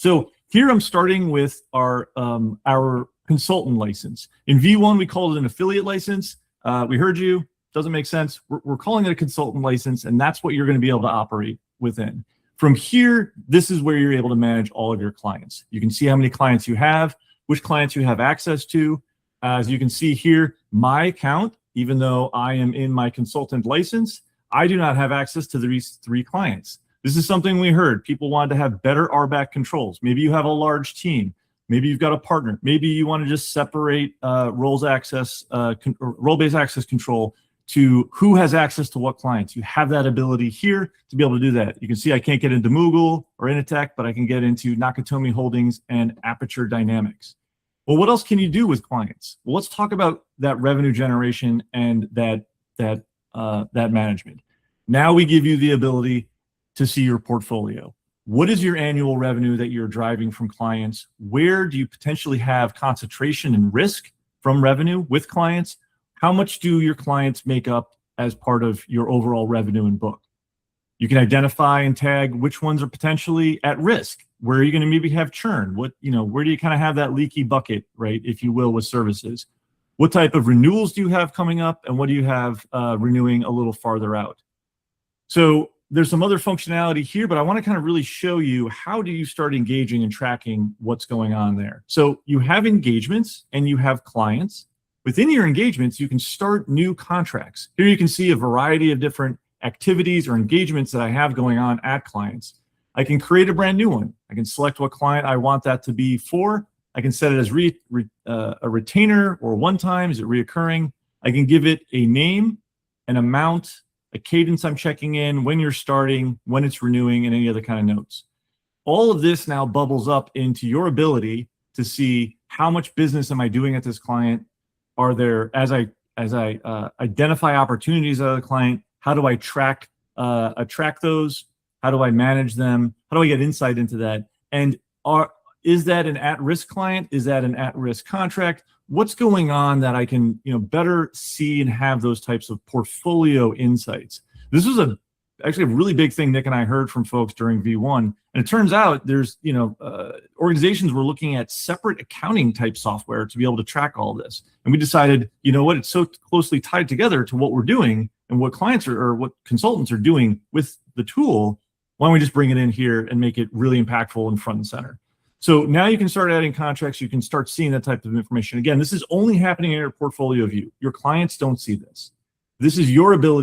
So here I'm starting with our consultant license. In V1, we called it an affiliate license. We heard you, doesn't make sense. We're calling it a consultant license, and that's what you're going to be able to operate within. From here, this is where you're able to manage all of your clients. You can see how many clients you have, which clients you have access to. As you can see here, my account, even though I am in my consultant license, I do not have access to these 3 clients. This is something we heard. People wanted to have better RBAC controls. Maybe you have a large team. Maybe you've got a partner. Maybe you want to just separate role-based access control to who has access to what clients. You have that ability here to be able to do that. You can see I can't get into Moogle or Initech, but I can get into Nakatomi Holdings and Aperture Dynamics. Well, what else can you do with clients? Well, let's talk about that revenue generation and that management. Now we give you the ability to see your portfolio. What is your annual revenue that you're driving from clients? Where do you potentially have concentration and risk from revenue with clients? How much do your clients make up as part of your overall revenue and book? You can identify and tag which ones are potentially at risk. Where are you going to maybe have churn? Where do you kind of have that leaky bucket, right, if you will, with services? What type of renewals do you have coming up, and what do you have renewing a little farther out? So there's some other functionality here, but I want to kind of really show you how do you start engaging and tracking what's going on there. So you have engagements and you have clients. Within your engagements, you can start new contracts. Here you can see a variety of different activities or engagements that I have going on at clients. I can create a brand new one. I can select what client I want that to be for. I can set it as a retainer or one time. Is it reoccurring? I can give it a name, an amount, a cadence I'm checking in, when you're starting, when it's renewing, and any other kind of notes. All of this now bubbles up into your ability to see how much business am I doing at this client. Are there, as I identify opportunities at the client, how do I track those? How do I manage them? How do I get insight into that? And is that an at-risk client? Is that an at-risk contract? What's going on that I can better see and have those types of portfolio insights? This was actually a really big thing Nick and I heard from folks during V1. And it turns out there's organizations were looking at separate accounting type software to be able to track all this. And we decided, it's so closely tied together to what we're doing and what clients or what consultants are doing with the tool. Why don't we just bring it in here and make it really impactful and front and center? So now you can start adding contracts. You can start seeing that type of information. Again, this is only happening in your portfolio view. Your clients don't see this. This is your ability